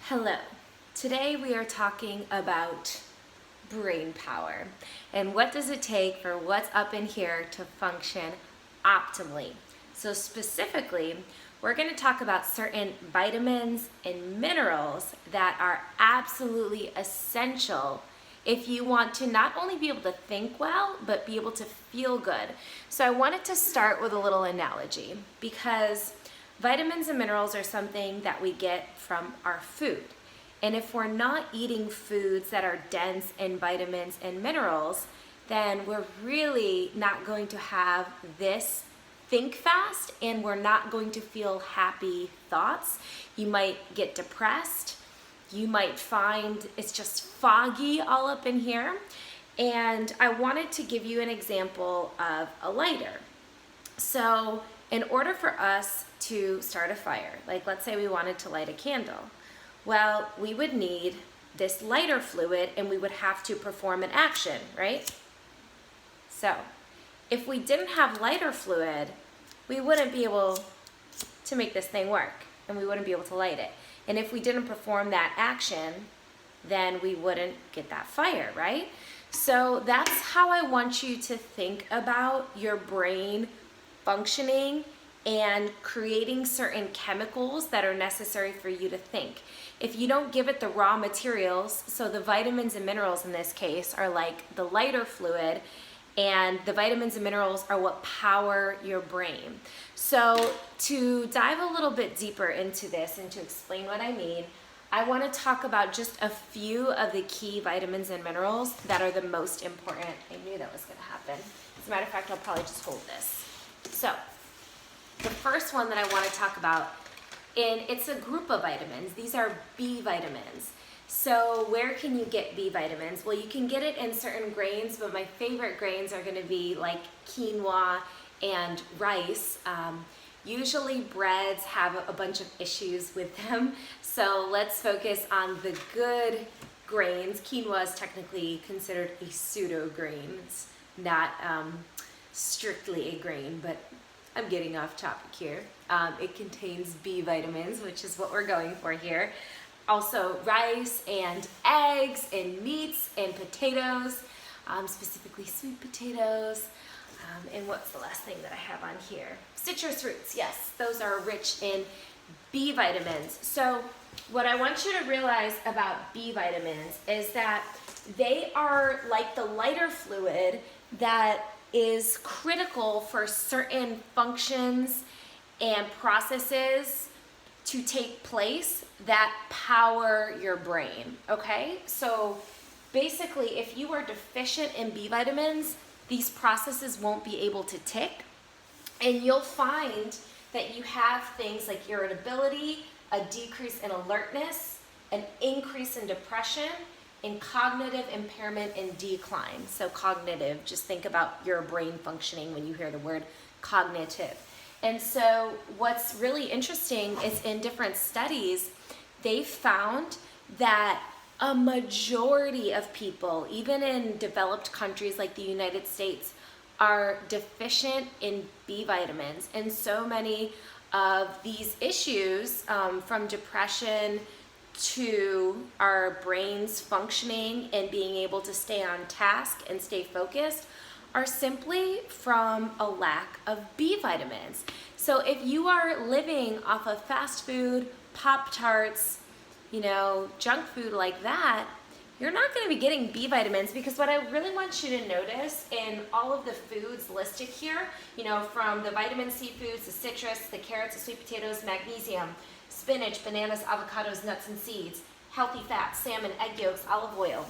Hello. Today we are talking about brain power and what does it take for what's up in here to function optimally. So specifically, we're going to talk about certain vitamins and minerals that are absolutely essential if you want to not only be able to think well, but be able to feel good. So I wanted to start with a little analogy because vitamins and minerals are something that we get from our food. And if we're not eating foods that are dense in vitamins and minerals, then we're really not going to have this think fast and we're not going to feel happy thoughts. You might get depressed. You might find it's just foggy all up in here. And I wanted to give you an example of a lighter. So in order for us to start a fire, like let's say we wanted to light a candle, well, we would need this lighter fluid and we would have to perform an action, right? So if we didn't have lighter fluid, we wouldn't be able to make this thing work and we wouldn't be able to light it. And if we didn't perform that action, then we wouldn't get that fire, right? So that's how I want you to think about your brain functioning and creating certain chemicals that are necessary for you to think. If you don't give it the raw materials, so the vitamins and minerals in this case are like the lighter fluid, and the vitamins and minerals are what power your brain. So to dive a little bit deeper into this and to explain what I mean, I want to talk about just a few of the key vitamins and minerals that are the most important. I knew that was going to happen. As a matter of fact, I'll probably just hold this. So the first one that I want to talk about, and it's a group of vitamins. These are B vitamins. So where can you get B vitamins? Well, you can get it in certain grains, but my favorite grains are going to be like quinoa and rice. Usually breads have a bunch of issues with them, so let's focus on the good grains. Quinoa is technically considered a pseudo grain. It's not strictly a grain, but I'm getting off topic here. It contains B vitamins, which is what we're going for here. Also rice and eggs and meats and potatoes, specifically sweet potatoes. And what's the last thing that I have on here? Citrus fruits, yes, those are rich in B vitamins. So what I want you to realize about B vitamins is that they are like the lighter fluid that is critical for certain functions and processes to take place that power your brain, okay? So basically, if you are deficient in B vitamins, these processes won't be able to tick, and you'll find that you have things like irritability, a decrease in alertness, an increase in depression, in cognitive impairment and decline. So cognitive, just think about your brain functioning when you hear the word cognitive. And so what's really interesting is in different studies, they found that a majority of people, even in developed countries like the United States, are deficient in B vitamins. And so many of these issues, from depression to our brains functioning and being able to stay on task and stay focused, are simply from a lack of B vitamins. So if you are living off of fast food, Pop-Tarts, junk food like that, you're not going to be getting B vitamins, because what I really want you to notice in all of the foods listed here, from the vitamin C foods, the citrus, the carrots, the sweet potatoes, magnesium, spinach, bananas, avocados, nuts and seeds, healthy fats, salmon, egg yolks, olive oil.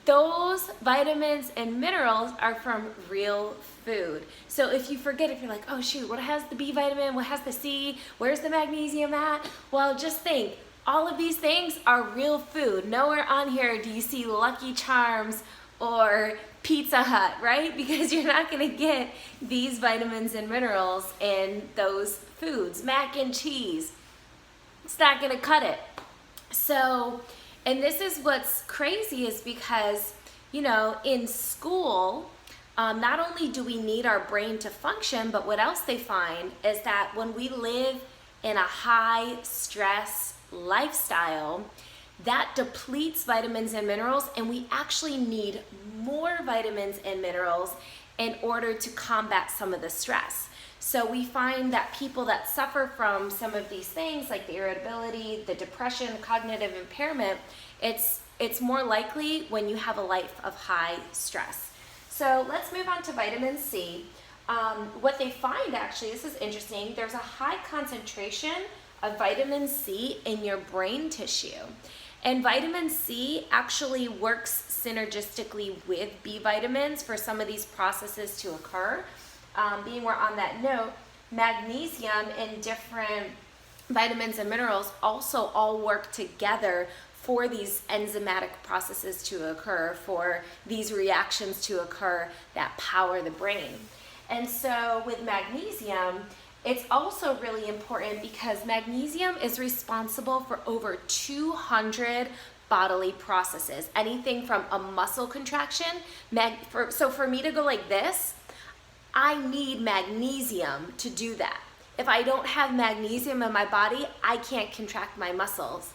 Those vitamins and minerals are from real food. So if you forget, if you're like, oh shoot, what has the B vitamin, what has the C, where's the magnesium at? Well, just think, all of these things are real food. Nowhere on here do you see Lucky Charms or Pizza Hut, right? Because you're not gonna get these vitamins and minerals in those foods. Mac and cheese, it's not gonna cut it. So, and this is what's crazy, is because, in school, not only do we need our brain to function, but what else they find is that when we live in a high stress lifestyle, that depletes vitamins and minerals, and we actually need more vitamins and minerals in order to combat some of the stress. So we find that people that suffer from some of these things, like the irritability, the depression, cognitive impairment, it's more likely when you have a life of high stress. So let's move on to vitamin C. What they find, actually, this is interesting, there's a high concentration of vitamin C in your brain tissue. And vitamin C actually works synergistically with B vitamins for some of these processes to occur. Being we're on that note, magnesium and different vitamins and minerals also all work together for these enzymatic processes to occur, for these reactions to occur that power the brain. And so with magnesium, it's also really important because magnesium is responsible for over 200 bodily processes. Anything from a muscle contraction, so for me to go like this, I need magnesium to do that. If I don't have magnesium in my body, I can't contract my muscles,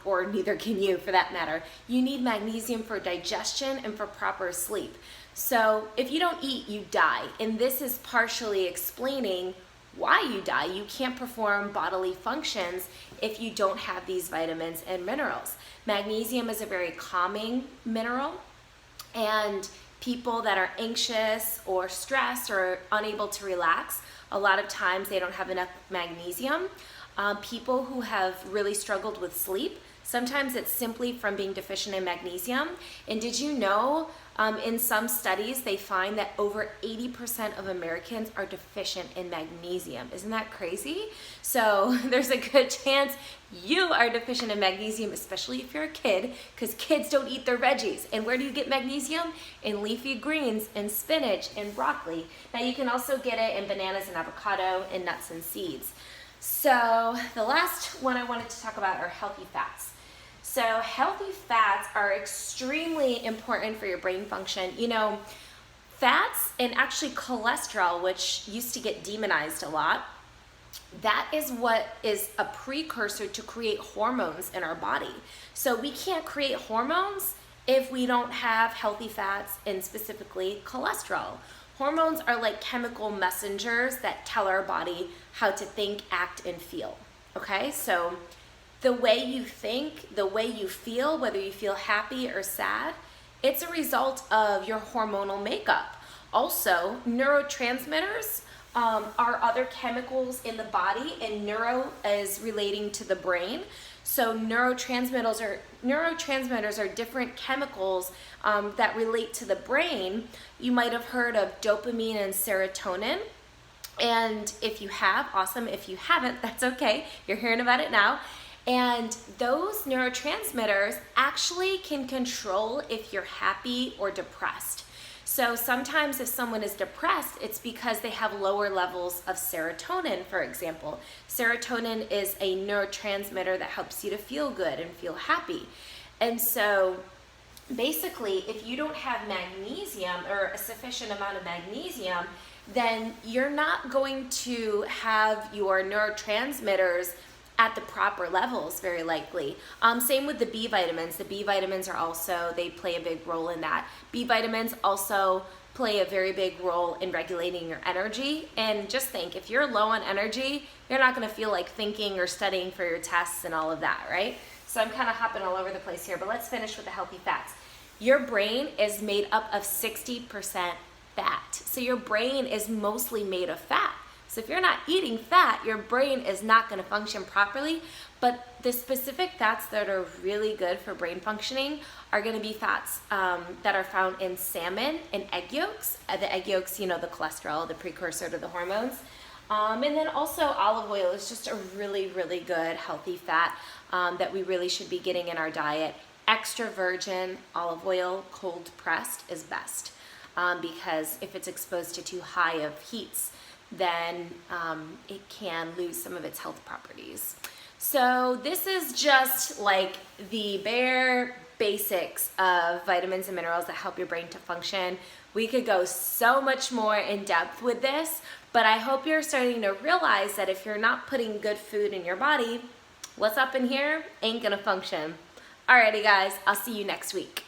or neither can you for that matter. You need magnesium for digestion and for proper sleep. So if you don't eat, you die. And this is partially explaining why you die. You can't perform bodily functions if you don't have these vitamins and minerals. Magnesium is a very calming mineral, and people that are anxious or stressed or unable to relax, a lot of times they don't have enough magnesium. People who have really struggled with sleep, sometimes it's simply from being deficient in magnesium. And did you know, in some studies, they find that over 80% of Americans are deficient in magnesium. Isn't that crazy? So there's a good chance you are deficient in magnesium, especially if you're a kid, because kids don't eat their veggies. And where do you get magnesium? In leafy greens, in spinach, in broccoli. Now you can also get it in bananas and avocado, and nuts and seeds. So the last one I wanted to talk about are healthy fats. So healthy fats are extremely important for your brain function. You know, fats and actually cholesterol, which used to get demonized a lot, that is what is a precursor to create hormones in our body. So we can't create hormones if we don't have healthy fats, and specifically cholesterol. Hormones are like chemical messengers that tell our body how to think, act, and feel. Okay, so the way you think, the way you feel, whether you feel happy or sad, it's a result of your hormonal makeup. Also, neurotransmitters are other chemicals in the body, and neuro is relating to the brain. So neurotransmitters are different chemicals that relate to the brain. You might have heard of dopamine and serotonin. And if you have, awesome. If you haven't, that's okay. You're hearing about it now. And those neurotransmitters actually can control if you're happy or depressed. So sometimes if someone is depressed, it's because they have lower levels of serotonin, for example. Serotonin is a neurotransmitter that helps you to feel good and feel happy. And so basically, if you don't have magnesium or a sufficient amount of magnesium, then you're not going to have your neurotransmitters at the proper levels, very likely. Same with the B vitamins. The B vitamins are also, they play a big role in that. B vitamins also play a very big role in regulating your energy. And just think, if you're low on energy, you're not gonna feel like thinking or studying for your tests and all of that, right? So I'm kind of hopping all over the place here, but let's finish with the healthy fats. Your brain is made up of 60% fat. So your brain is mostly made of fat. So if you're not eating fat, your brain is not going to function properly. But the specific fats that are really good for brain functioning are going to be fats that are found in salmon and egg yolks. The egg yolks, you know, the cholesterol, the precursor to the hormones. And then also olive oil is just a really, really good healthy fat that we really should be getting in our diet. Extra virgin olive oil, cold pressed, is best because if it's exposed to too high of heats, then it can lose some of its health properties. So this is just like the bare basics of vitamins and minerals that help your brain to function. We could go so much more in depth with this, but I hope you're starting to realize that if you're not putting good food in your body, what's up in here ain't gonna function. Alrighty guys, I'll see you next week.